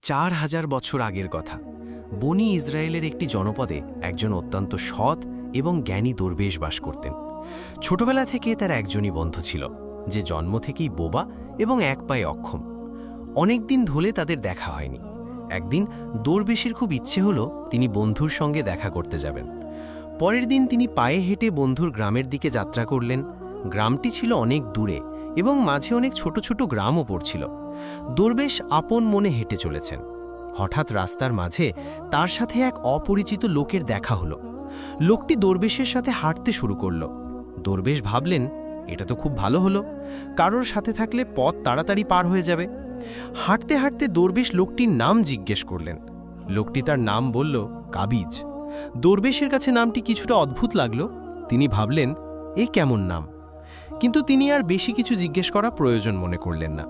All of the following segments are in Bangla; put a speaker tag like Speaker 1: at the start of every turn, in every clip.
Speaker 1: 4000 বছর আগের কথা। বনি ইসরায়েলের একটি জনপদে একজন অত্যন্ত সৎ এবং জ্ঞানী দরবেশ বাস করতেন। ছোটবেলা থেকে তার একজনই বন্ধু ছিল, যে জন্ম থেকেই বোবা এবং এক পায়ে অক্ষম। অনেক দিন ধরে তাদের দেখা হয়নি। একদিন দরবেশের খুব ইচ্ছে হলো তিনি বন্ধুর সঙ্গে দেখা করতে যাবেন। পরের দিন তিনি পায়ে হেঁটে বন্ধুর গ্রামের দিকে যাত্রা করলেন। গ্রামটি ছিল অনেক দূরে এবং মাঝে অনেক ছোট ছোট গ্রামও পড়ছিল। দরবেশ আপন মনে হেঁটে চলেছেন। হঠাৎ রাস্তার মাঝে তার সাথে এক অপরিচিত লোকের দেখা হলো। লোকটি দরবেশের সাথে হাঁটতে শুরু করল। দরবেশ ভাবলেন, এটা তো খুব ভালো হলো, কারোর সাথে থাকলে পথ তাড়াতাড়ি পার হয়ে যাবে। হাঁটতে হাঁটতে দরবেশ লোকটির নাম জিজ্ঞেস করলেন। লোকটি তার নাম বলল, কাবিজ। দরবেশের কাছে নামটি কিছুটা অদ্ভুত লাগলো। তিনি ভাবলেন, এ কেমন নাম? কিন্তু তিনি আর বেশি কিছু জিজ্ঞেস করা প্রয়োজন মনে করলেন না।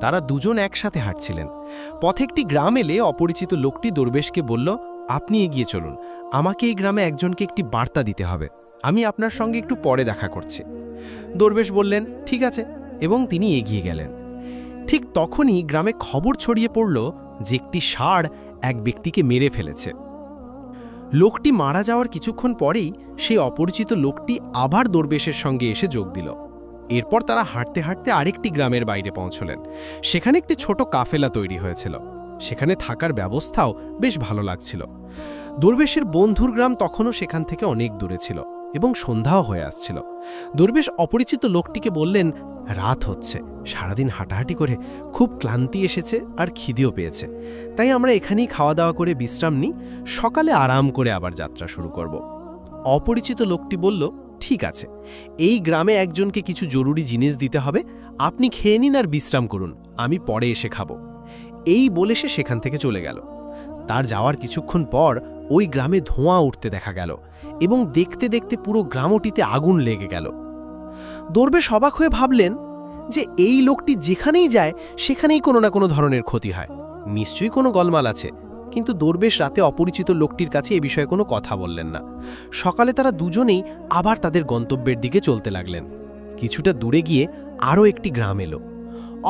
Speaker 1: তারা দুজন একসাথে হাঁটছিলেন। পথে একটি গ্রাম এলে অপরিচিত লোকটি দরবেশকে বলল, আপনি এগিয়ে চলুন, আমাকে এই গ্রামে একজনকে একটি বার্তা দিতে হবে। আমি আপনার সঙ্গে একটু পরে দেখা করছি। দরবেশ বললেন, ঠিক আছে, এবং তিনি এগিয়ে গেলেন। ঠিক তখনই গ্রামে খবর ছড়িয়ে পড়ল যে একটি ষাঁড় এক ব্যক্তিকে মেরে ফেলেছে। লোকটি মারা যাওয়ার কিছুক্ষণ পরেই সেই অপরিচিত লোকটি আবার দরবেশের সঙ্গে এসে যোগ দিল। এরপর তারা হাঁটতে হাঁটতে আরেকটি গ্রামের বাইরে পৌঁছলেন। সেখানে একটি ছোট কাফেলা তৈরি হয়েছিল। সেখানে থাকার ব্যবস্থাও বেশ ভালো লাগছিল। দরবেশের বন্ধুর গ্রাম তখনও সেখান থেকে অনেক দূরে ছিল এবং সন্ধ্যাও হয়ে আসছিল। দরবেশ অপরিচিত লোকটিকে বললেন, রাত হচ্ছে, সারাদিন হাঁটাহাঁটি করে খুব ক্লান্তি এসেছে আর খিদেও পেয়েছে, তাই আমরা এখানেই খাওয়া দাওয়া করে বিশ্রাম নিই, সকালে আরাম করে আবার যাত্রা শুরু করব। অপরিচিত লোকটি বলল, ঠিক আছে, এই গ্রামে একজনকে কিছু জরুরি জিনিস দিতে হবে, আপনি খেয়ে নিন আর বিশ্রাম করুন, আমি পরে এসে খাব। এই বলে সে সেখান থেকে চলে গেল। তার যাওয়ার কিছুক্ষণ পর ওই গ্রামে ধোঁয়া উঠতে দেখা গেল এবং দেখতে দেখতে পুরো গ্রামটিতে আগুন লেগে গেল। দরবেশ অবাক হয়ে ভাবলেন যে এই লোকটি যেখানেই যায় সেখানেই কোনো না কোনো ধরনের ক্ষতি হয়, নিশ্চয়ই কোনো গলমাল আছে। কিন্তু দরবেশ রাতে অপরিচিত লোকটির কাছে এ বিষয়ে কোনো কথা বললেন না। সকালে তারা দুজনেই আবার তাদের গন্তব্যের দিকে চলতে লাগলেন। কিছুটা দূরে গিয়ে আরও একটি গ্রাম এলো।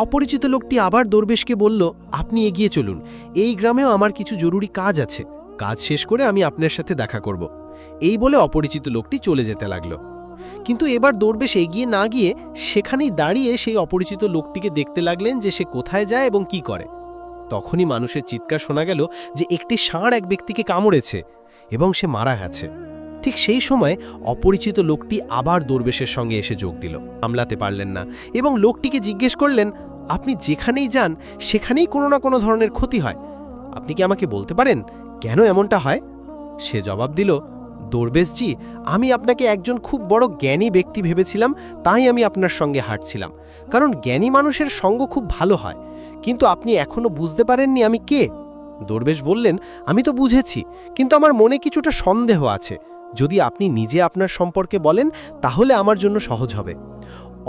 Speaker 1: অপরিচিত লোকটি আবার দরবেশকে বলল, আপনি এগিয়ে চলুন, এই গ্রামেও আমার কিছু জরুরি কাজ আছে, কাজ শেষ করে আমি আপনার সাথে দেখা করব। এই বলে অপরিচিত লোকটি চলে যেতে লাগলো। কিন্তু এবার দরবেশ এগিয়ে না গিয়ে সেখানেই দাঁড়িয়ে সেই অপরিচিত লোকটিকে দেখতে লাগলেন যে সে কোথায় যায় এবং কি করে। তখনই মানুষের চিৎকার শোনা গেল যে একটি ষাঁড় এক ব্যক্তিকে কামড়েছে এবং সে মারা গেছে। ঠিক সেই সময় অপরিচিত লোকটি আবার দরবেশের সঙ্গে এসে যোগ দিল। সামলাতে পারলেন না এবং লোকটিকে জিজ্ঞেস করলেন, আপনি যেখানেই যান সেখানেই কোনো না কোনো ধরনের ক্ষতি হয়, আপনি কি আমাকে বলতে পারেন কেন এমনটা হয়? সে জবাব দিল, দরবেশজি, আমি আপনাকে একজন খুব বড় জ্ঞানী ব্যক্তি ভেবেছিলাম, তাই আমি আপনার সঙ্গে হাঁটছিলাম, কারণ জ্ঞানী মানুষের সঙ্গ খুব ভালো হয়। কিন্তু আপনি এখনো বুঝতে পারেননি আমি কে? দরবেশ বললেন, আমি তো বুঝেছি, কিন্তু আমার মনে কিছুটা সন্দেহ আছে। যদি আপনি নিজে আপনার সম্পর্কে বলেন তাহলে আমার জন্য সহজ হবে।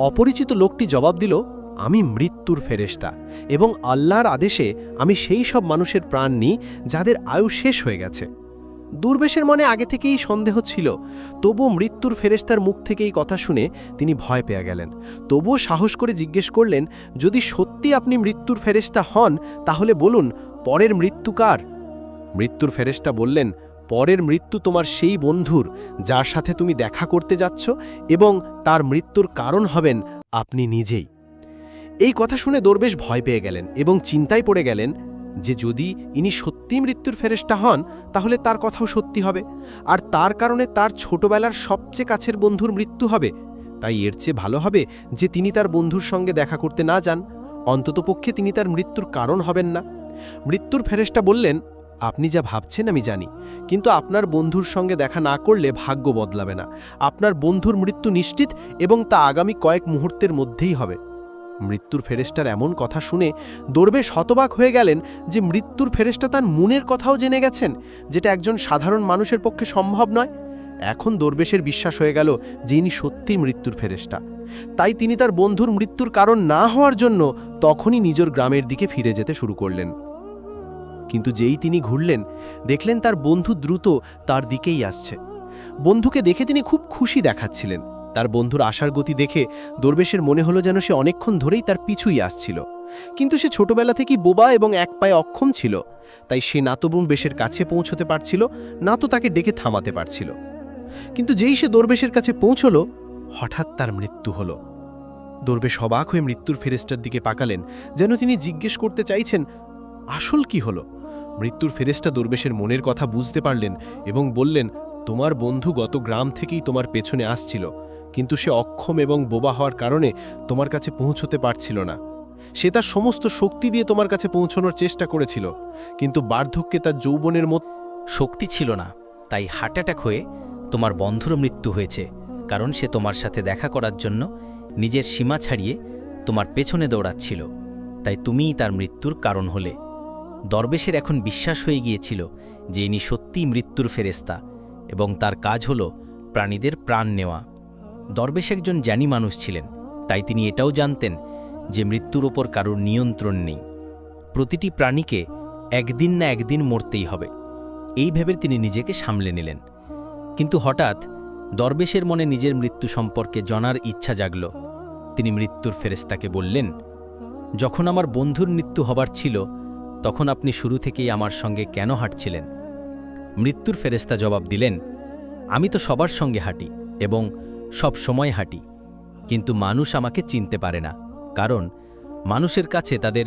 Speaker 1: অপরিচিত লোকটি জবাব দিল, আমি মৃত্যুর ফেরেশতা এবং আল্লাহর আদেশে আমি সেই সব মানুষের প্রাণ নিই যাদের আয়ু শেষ হয়ে গেছে। দরবেশের মনে আগে থেকেই সন্দেহ ছিল, তবুও মৃত্যুর ফেরেশতার মুখ থেকে এই কথা শুনে তিনি ভয় পেয়ে গেলেন। তবুও সাহস করে জিজ্ঞেস করলেন, যদি সত্যি আপনি মৃত্যুর ফেরেশতা হন তাহলে বলুন, পরের মৃত্যু কার? মৃত্যুর ফেরেশতা বললেন, পরের মৃত্যু তোমার সেই বন্ধুর যার সাথে তুমি দেখা করতে যাচ্ছ, এবং তার মৃত্যুর কারণ হবেন আপনি নিজেই। এই কথা শুনে দরবেশ ভয় পেয়ে গেলেন এবং চিন্তায় পড়ে গেলেন যে যদি ইনি সত্যি মৃত্যুর ফেরেশতা হন তাহলে তার কথাও সত্যি হবে, আর তার কারণে তার ছোটবেলার সবচেয়ে কাছের বন্ধুর মৃত্যু হবে। তাই এর চেয়ে ভালো হবে যে তিনি তার বন্ধুর সঙ্গে দেখা করতে না যান, অন্ততপক্ষে তিনি তার মৃত্যুর কারণ হবেন না। মৃত্যুর ফেরেশতা বললেন, আপনি যা ভাবছেন আমি জানি, কিন্তু আপনার বন্ধুর সঙ্গে দেখা না করলে ভাগ্য বদলাবে না। আপনার বন্ধুর মৃত্যু নিশ্চিত এবং তা আগামী কয়েক মুহূর্তের মধ্যেই হবে। মৃত্যুর ফেরেশতার এমন কথা শুনে দরবেশ হতবাক হয়ে গেলেন যে মৃত্যুর ফেরেশতা তার মনের কথাও জেনে গেছেন, যেটা একজন সাধারণ মানুষের পক্ষে সম্ভব নয়। এখন দরবেশের বিশ্বাস হয়ে গেল যে ইনি সত্যিই মৃত্যুর ফেরেশতা। তাই তিনি তার বন্ধুর মৃত্যুর কারণ না হওয়ার জন্য তখনই নিজের গ্রামের দিকে ফিরে যেতে শুরু করলেন। কিন্তু যেই তিনি ঘুরলেন, দেখলেন তার বন্ধু দ্রুত তার দিকেই আসছে। বন্ধুকে দেখে তিনি খুব খুশি দেখাচ্ছিলেন। তার বন্ধুর আসার গতি দেখে দরবেশের মনে হলো যেন সে অনেকক্ষণ ধরেই তার পিছুই আসছিল।
Speaker 2: কিন্তু সে ছোটবেলা থেকেই বোবা এবং এক পায়ে অক্ষম ছিল, তাই সে না তো দরবেশের কাছে পৌঁছতে পারছিল, না তো তাকে ডেকে থামাতে পারছিল। কিন্তু যেই সে দরবেশের কাছে পৌঁছল, হঠাৎ তার মৃত্যু হলো। দরবেশ অবাক হয়ে মৃত্যুর ফেরেশতার দিকে পাকালেন, যেন তিনি জিজ্ঞেস করতে চাইছেন, আসল কি হলো? মৃত্যুর ফেরেশতা দরবেশের মনের কথা বুঝতে পারলেন এবং বললেন, তোমার বন্ধু গত গ্রাম থেকেই তোমার পেছনে আসছিল, কিন্তু সে অক্ষম এবং বোবা হওয়ার কারণে তোমার কাছে পৌঁছতে পারছিল না। সে তার সমস্ত শক্তি দিয়ে তোমার কাছে পৌঁছানোর চেষ্টা করেছিল, কিন্তু বার্ধক্যে তার যৌবনের মতো
Speaker 3: শক্তি ছিল না, তাই হার্ট অ্যাটাক হয়ে তোমার বন্ধুর মৃত্যু হয়েছে, কারণ সে তোমার সাথে দেখা করার জন্য নিজের সীমা ছাড়িয়ে তোমার পেছনে দৌড়াচ্ছিল, তাই তুমিই তার মৃত্যুর কারণ হলে। দরবেশের এখন বিশ্বাস হয়ে গিয়েছিল যে ইনি সত্যিই মৃত্যুর ফেরেশতা এবং তার কাজ হল প্রাণীদের প্রাণ নেওয়া। দরবেশ একজন জ্ঞানী মানুষ ছিলেন, তাই তিনি এটাও জানতেন যে মৃত্যুর ওপর কারোর নিয়ন্ত্রণ নেই। প্রতিটি প্রাণীকে একদিন না একদিন মরতেই হবে, এই ভেবে তিনি নিজেকে সামলে নিলেন। কিন্তু হঠাৎ দরবেশের মনে নিজের মৃত্যু সম্পর্কে জানার ইচ্ছা জাগল। তিনি মৃত্যুর ফেরেশতাকে বললেন, যখন আমার বন্ধুর মৃত্যু হবার ছিল তখন আপনি শুরু থেকেই আমার সঙ্গে কেন হাঁটছিলেন? মৃত্যুর ফেরেশতা জবাব দিলেন, আমি তো সবার সঙ্গে হাঁটি এবং সব সময় হাঁটি, কিন্তু মানুষ আমাকে চিনতে পারে না, কারণ মানুষের কাছে তাদের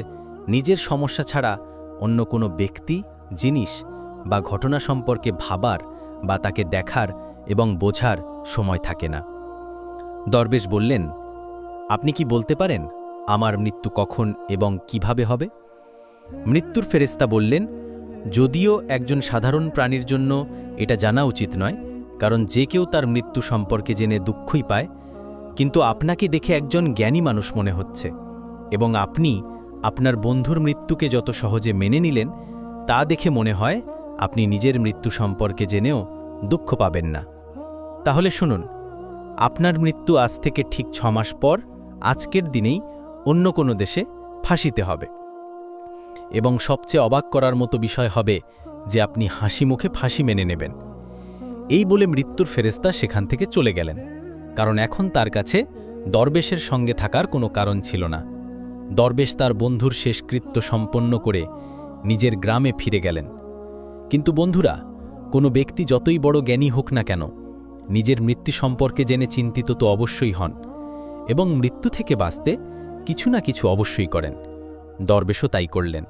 Speaker 3: নিজের সমস্যা ছাড়া অন্য কোনো ব্যক্তি, জিনিস বা ঘটনা সম্পর্কে ভাবার বা তাকে দেখার এবং বোঝার সময় থাকে না। দরবেশ বললেন, আপনি কি বলতে পারেন আমার মৃত্যু কখন এবং কিভাবে হবে? মৃত্যুর ফেরেশতা বললেন, যদিও একজন সাধারণ প্রাণীর জন্য এটা জানা উচিত নয়, কারণ যে কেউ তার মৃত্যু সম্পর্কে জেনে দুঃখই পায়, কিন্তু আপনাকে দেখে একজন জ্ঞানী মানুষ মনে হচ্ছে এবং আপনি আপনার বন্ধুর মৃত্যুকে যত সহজে মেনে নিলেন তা দেখে মনে হয় আপনি নিজের মৃত্যু সম্পর্কে জেনেও দুঃখ পাবেন না। তাহলে শুনুন, আপনার মৃত্যু আজ থেকে ঠিক 6 মাস পর আজকের দিনেই অন্য কোনো দেশে ফাঁসিতে হবে, এবং সবচেয়ে অবাক করার মতো বিষয় হবে যে আপনি হাসি মুখে ফাঁসি মেনে নেবেন। এই বলে মৃত্যুর ফেরেশতা সেখান থেকে চলে গেলেন, কারণ এখন তার কাছে দরবেশের সঙ্গে থাকার কোনো কারণ ছিল না। দরবেশ তার বন্ধুর শেষকৃত্য সম্পন্ন করে নিজের গ্রামে ফিরে গেলেন। কিন্তু বন্ধুরা, কোনো ব্যক্তি যতই বড় জ্ঞানী হোক না কেন, নিজের মৃত্যু সম্পর্কে জেনে চিন্তিত তো অবশ্যই হন এবং মৃত্যু থেকে বাঁচতে কিছু না কিছু অবশ্যই করেন। দরবেশও তাই করলেন,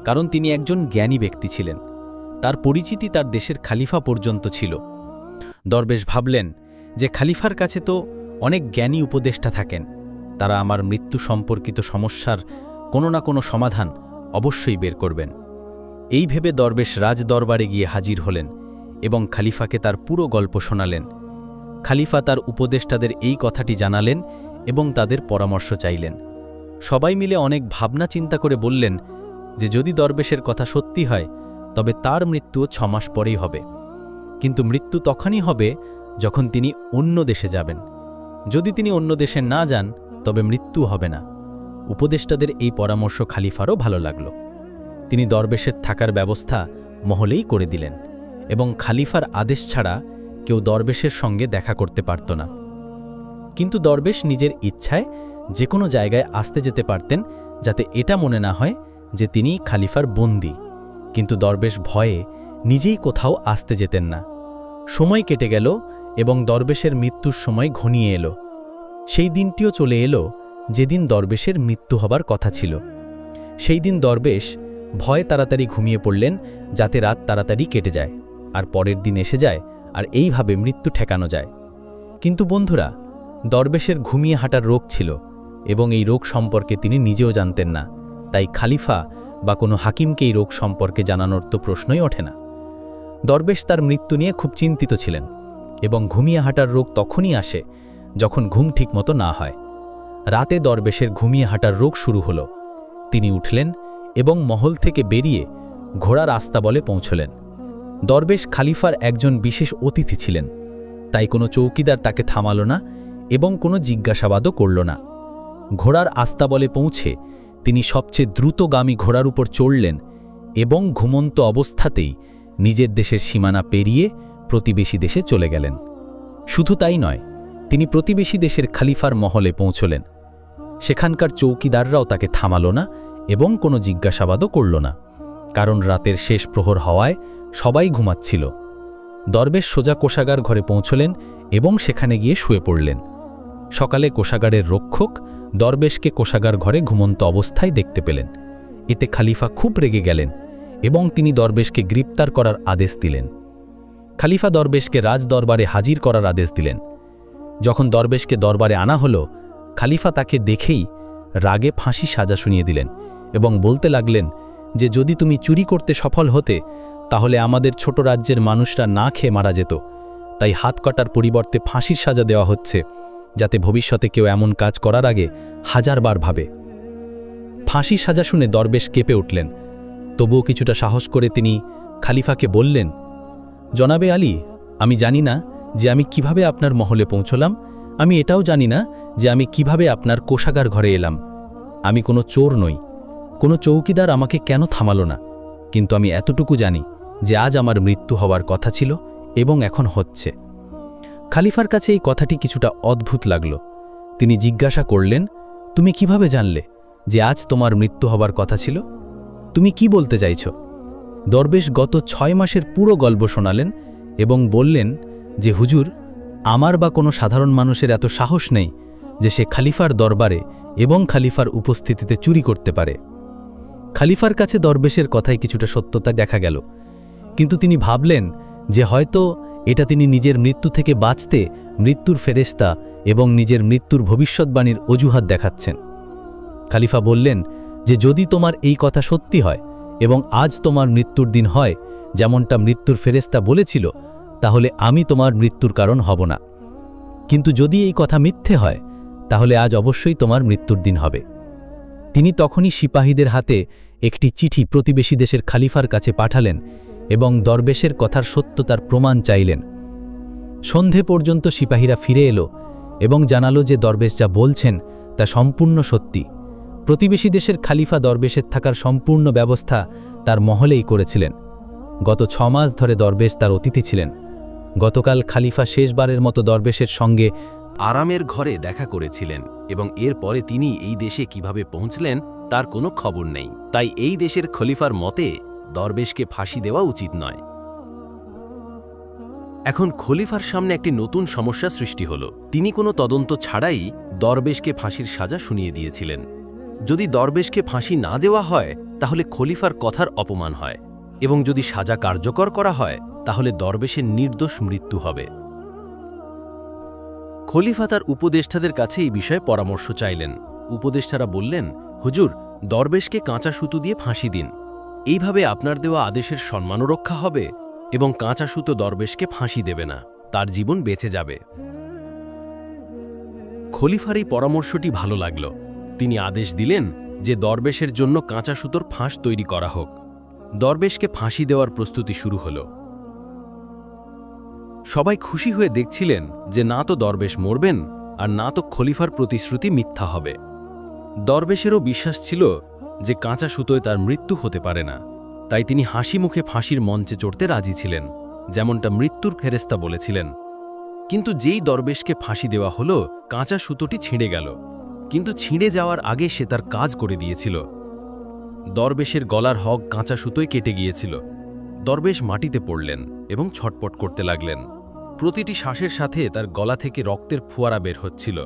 Speaker 3: কারণ তিনি একজন জ্ঞানী ব্যক্তি ছিলেন। তার পরিচিতি তার দেশের খালিফা পর্যন্ত ছিল। দরবেশ ভাবলেন যে খালিফার কাছে তো অনেক জ্ঞানী উপদেষ্টা থাকেন, তারা আমার মৃত্যু সম্পর্কিত সমস্যার কোনো না কোনো সমাধান অবশ্যই বের করবেন। এই ভেবে দরবেশ রাজ দরবারে গিয়ে হাজির হলেন এবং খালিফাকে তার পুরো গল্প শোনালেন। খালিফা তার উপদেষ্টাদের এই কথাটি জানালেন এবং তাদের পরামর্শ চাইলেন। সবাই মিলে অনেক ভাবনা চিন্তা করে বললেন যে যদি দরবেশের কথা সত্যি হয় তবে তার মৃত্যুও 6 মাস পরেই হবে, কিন্তু মৃত্যু তখনই হবে যখন তিনি অন্য দেশে যাবেন। যদি তিনি অন্য দেশে না যান তবে মৃত্যু হবে না। উপদেষ্টাদের এই পরামর্শ খালিফারও ভালো লাগল। তিনি দরবেশের থাকার ব্যবস্থা মহলেই করে দিলেন এবং খালিফার আদেশ ছাড়া কেউ দরবেশের সঙ্গে দেখা করতে পারত না। কিন্তু দরবেশ নিজের ইচ্ছায় যে কোনো জায়গায় আসতে যেতে পারতেন, যাতে এটা মনে না হয় যে তিনি খালিফার বন্দী। কিন্তু দরবেশ ভয়ে নিজেই কোথাও আসতে যেতেন না। সময় কেটে গেল এবং দরবেশের মৃত্যুর সময় ঘনিয়ে এলো। সেই দিনটিও চলে এলো যেদিন দরবেশের মৃত্যু হবার কথা ছিল। সেই দিন দরবেশ ভয়ে তাড়াতাড়ি ঘুমিয়ে পড়লেন, যাতে রাত তাড়াতাড়ি কেটে যায় আর পরের দিন এসে যায় আর এইভাবে মৃত্যু ঠেকানো যায়। কিন্তু বন্ধুরা, দরবেশের ঘুমিয়ে হাঁটার রোগ ছিল এবং এই রোগ সম্পর্কে তিনি নিজেও জানতেন না, তাই খালিফা বা কোনো হাকিমকে এই রোগ সম্পর্কে জানানোর তো প্রশ্নই ওঠে না। দরবেশ তার মৃত্যু নিয়ে খুব চিন্তিত ছিলেন এবং ঘুমিয়ে হাঁটার রোগ তখনই আসে যখন ঘুম ঠিকমতো না হয়। রাতে দরবেশের ঘুমিয়ে হাঁটার রোগ শুরু হলো। তিনি উঠলেন এবং মহল থেকে বেরিয়ে ঘোড়ার আস্তাবলে পৌঁছলেন। দরবেশ খালিফার একজন বিশেষ অতিথি ছিলেন, তাই কোনো চৌকিদার তাকে থামালো না এবং কোনো জিজ্ঞাসাবাদও করল না। ঘোড়ার আস্তাবলে পৌঁছে তিনি সবচেয়ে দ্রুতগামী ঘোড়ার উপর চড়লেন এবং ঘুমন্ত অবস্থাতেই নিজের দেশের সীমানা পেরিয়ে প্রতিবেশী দেশে চলে গেলেন। শুধু তাই নয়, তিনি প্রতিবেশী দেশের খলিফার মহলে পৌঁছলেন। সেখানকার চৌকিদাররাও তাকে থামালো না এবং কোনো জিজ্ঞাসাবাদও করল না, কারণ রাতের শেষ প্রহর হওয়ায় সবাই ঘুমাচ্ছিল। দরবেশ সোজা কোষাগার ঘরে পৌঁছলেন এবং সেখানে গিয়ে শুয়ে পড়লেন। সকালে কোষাগারের রক্ষক দরবেশকে কোষাগার ঘরে ঘুমন্ত অবস্থায় দেখতে পেলেন। এতে খলিফা খুব রেগে গেলেন এবং তিনি দরবেশকে গ্রেপ্তার করার আদেশ দিলেন। খলিফা দরবেশকে রাজদরবারে হাজির করার আদেশ দিলেন। যখন দরবেশকে দরবারে আনা হলো, খলিফা তাকে দেখেই রাগে ফাঁসি সাজা শুনিয়ে দিলেন এবং বলতে লাগলেন যে যদি তুমি চুরি করতে সফল হতে তাহলে আমাদের ছোট রাজ্যের মানুষরা না খেয়ে মারা যেত, তাই হাত কাটার পরিবর্তে ফাঁসির সাজা দেওয়া হচ্ছে, যাতে ভবিষ্যতে কেউ এমন কাজ করার আগে হাজারবার ভাবে। ফাঁসির সাজা শুনে দরবেশ কেঁপে উঠলেন। তবুও কিছুটা সাহস করে তিনি খলিফাকে বললেন, জনাবে আলী, আমি জানি না যে আমি কিভাবে আপনার মহলে পৌঁছলাম, আমি এটাও জানি না যে আমি কিভাবে আপনার কোষাগার ঘরে এলাম। আমি কোনো চোর নই, কোনো চৌকিদার আমাকে কেন থামালো না, কিন্তু আমি এতটুকু জানি যে আজ আমার মৃত্যু হওয়ার কথা ছিল এবং এখন হচ্ছে। খলিফার কাছে এই কথাটি কিছুটা অদ্ভুত লাগল। তিনি জিজ্ঞাসা করলেন, তুমি কিভাবে জানলে যে আজ তোমার মৃত্যু হবার কথা ছিল? তুমি কি বলতে চাইছ? দরবেশ গত 6 মাসের পুরো গল্প শোনালেন এবং বললেন যে হুজুর, আমার বা কোনো সাধারণ মানুষের এত সাহস নেই যে সে খলিফার দরবারে এবং খলিফার উপস্থিতিতে চুরি করতে পারে। খলিফার কাছে দরবেশের কথায় কিছুটা সত্যতা দেখা গেল, কিন্তু তিনি ভাবলেন যে হয়তো এটা তিনি নিজের মৃত্যু থেকে বাঁচতে মৃত্যুর ফেরেশতা এবং নিজের মৃত্যুর ভবিষ্যৎবাণীর অজুহাত দেখাচ্ছেন। খলিফা বললেন যে যদি তোমার এই কথা সত্যি হয় এবং আজ তোমার মৃত্যুর দিন হয় যেমনটা মৃত্যুর ফেরেশতা বলেছিল, তাহলে আমি তোমার মৃত্যুর কারণ হব না, কিন্তু যদি এই কথা মিথ্যে হয় তাহলে আজ অবশ্যই তোমার মৃত্যুর দিন হবে। তিনি তখনই সিপাহীদের হাতে একটি চিঠি প্রতিবেশী দেশের খলিফার কাছে পাঠালেন এবং দরবেশের কথার সত্যতার প্রমাণ চাইলেন। সন্ধে পর্যন্ত সিপাহীরা ফিরে এলো এবং জানালো যে দরবেশ যা বলছেন তা সম্পূর্ণ সত্যি। প্রতিবেশী দেশের খলিফা দরবেশের থাকার সম্পূর্ণ ব্যবস্থা তার মহলেই করেছিলেন। গত 6 মাস ধরে দরবেশ তার অতিথি ছিলেন। গতকাল খলিফা শেষবারের মতো দরবেশের সঙ্গে
Speaker 1: আরামের ঘরে দেখা করেছিলেন এবং এরপরে তিনি এই দেশে কিভাবে পৌঁছলেন তার কোনো খবর নেই। তাই এই দেশের খলিফার মতে দরবেশকে ফাঁসি দেওয়া উচিত নয়। এখন খলিফার সামনে একটি নতুন সমস্যা সৃষ্টি হল। তিনি কোনো তদন্ত ছাড়াই দরবেশকে ফাঁসির সাজা শুনিয়ে দিয়েছিলেন। যদি দরবেশকে ফাঁসি না দেওয়া হয় তাহলে খলিফার কথার অপমান হয়, এবং যদি সাজা কার্যকর করা হয় তাহলে দরবেশের নির্দোষ মৃত্যু হবে। খলিফা তার উপদেষ্টাদের কাছে এই বিষয়ে পরামর্শ চাইলেন। উপদেষ্টারা বললেন, হুজুর, দরবেশকে কাঁচা সুতো দিয়ে ফাঁসি দিন। এইভাবে আপনার দেওয়া আদেশের সম্মানও রক্ষা হবে এবং কাঁচা সুতো দরবেশকে ফাঁসি দেবে না, তার জীবন বেঁচে যাবে। খলিফার এই পরামর্শটি ভালো লাগল। তিনি আদেশ দিলেন যে দরবেশের জন্য কাঁচা সুতোর ফাঁস তৈরি করা হোক। দরবেশকে ফাঁসি দেওয়ার প্রস্তুতি শুরু হল। সবাই খুশি হয়ে দেখছিলেন যে না তো দরবেশ মরবেন আর না তো খলিফার প্রতিশ্রুতি মিথ্যা হবে। দরবেশেরও বিশ্বাস ছিল যে কাঁচা সুতোয় তার মৃত্যু হতে পারে না, তাই তিনি হাসি মুখে ফাঁসির মঞ্চে চড়তে রাজি ছিলেন, যেমনটা মৃত্যুর ফেরেশতা বলেছিলেন। কিন্তু যেই দরবেশকে ফাঁসি দেওয়া হলো, কাঁচা সুতোটি ছিঁড়ে গেল। কিন্তু ছিঁড়ে যাওয়ার আগে সে তার কাজ করে দিয়েছিল। দরবেশের গলার হগ কাঁচা সুতোয় কেটে গিয়েছিল। দরবেশ মাটিতে পড়লেন এবং ছটপট করতে লাগলেন। প্রতিটি শ্বাসের সাথে তার গলা থেকে রক্তের ফোয়ারা বের হচ্ছিল।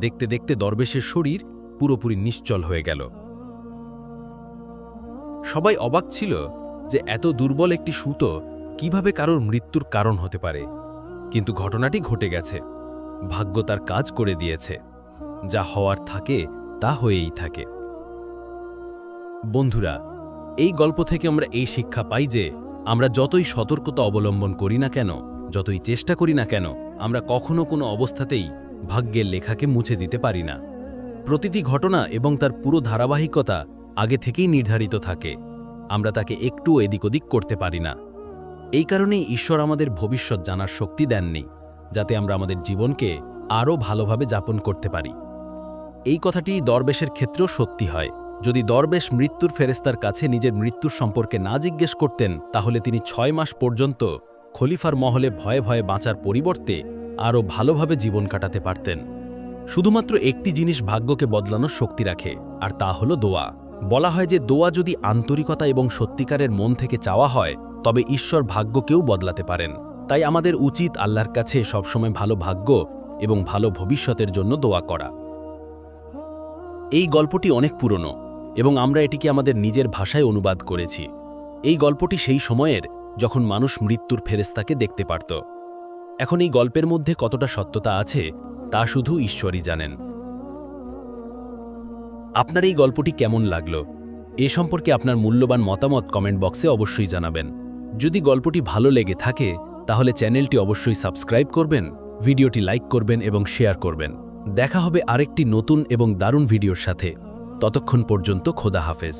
Speaker 1: দেখতে দেখতে দরবেশের শরীর পুরোপুরি নিশ্চল হয়ে গেল। সবাই অবাক ছিল যে এত দুর্বল একটি সুতো কিভাবে কারোর মৃত্যুর কারণ হতে পারে। কিন্তু ঘটনাটি ঘটে গেছে। ভাগ্য তার কাজ করে দিয়েছে। যা হওয়ার থাকে তা হয়েই থাকে। বন্ধুরা, এই গল্প থেকে আমরা এই শিক্ষা পাই যে আমরা যতই সতর্কতা অবলম্বন করি না কেন, যতই চেষ্টা করি না কেন, আমরা কখনো কোনো অবস্থাতেই ভাগ্যের লেখাকে মুছে দিতে পারি না। প্রতিটি ঘটনা এবং তার পুরো ধারাবাহিকতা আগে থেকেই নির্ধারিত থাকে। আমরা তাকে একটু এদিক ওদিক করতে পারি না। এই কারণেই ঈশ্বর আমাদের ভবিষ্যৎ জানার শক্তি দেননি, যাতে আমরা আমাদের জীবনকে আরও ভালোভাবে যাপন করতে পারি। এই কথাটি দরবেশের ক্ষেত্রেও সত্যি হয়। যদি দরবেশ মৃত্যুর ফেরেশতার কাছে নিজের মৃত্যুর সম্পর্কে না জিজ্ঞেস করতেন, তাহলে তিনি 6 মাস পর্যন্ত খলিফার মহলে ভয়ে ভয়ে বাঁচার পরিবর্তে আরও ভালোভাবে জীবন কাটাতে পারতেন।
Speaker 2: শুধুমাত্র একটি জিনিস ভাগ্যকে বদলানোর শক্তি রাখে, আর তা হলো দোয়া। বলা হয় যে দোয়া যদি আন্তরিকতা এবং সত্যিকারের মন থেকে চাওয়া হয়, তবে ঈশ্বর ভাগ্যকেও বদলাতে পারেন। তাই আমাদের উচিত আল্লাহর কাছে সবসময় ভালো ভাগ্য এবং ভালো ভবিষ্যতের জন্য দোয়া করা। এই গল্পটি অনেক পুরনো এবং আমরা এটিকে আমাদের নিজের ভাষায় অনুবাদ করেছি। এই গল্পটি সেই সময়ের যখন মানুষ মৃত্যুর ফেরেশতাকে দেখতে পারত। এখন এই গল্পের মধ্যে কতটা সত্যতা আছে তা শুধু ঈশ্বরই জানেন। আপনার এই গল্পটি কেমন লাগলো এ সম্পর্কে আপনার মূল্যবান মতামত কমেন্ট বক্সে অবশ্যই জানাবেন। যদি গল্পটি ভালো লেগে থাকে তাহলে চ্যানেলটি অবশ্যই সাবস্ক্রাইব করবেন, ভিডিওটি লাইক করবেন এবং শেয়ার করবেন। দেখা হবে আরেকটি নতুন এবং দারুণ ভিডিওর সাথে। ততক্ষণ পর্যন্ত খোদা হাফেজ।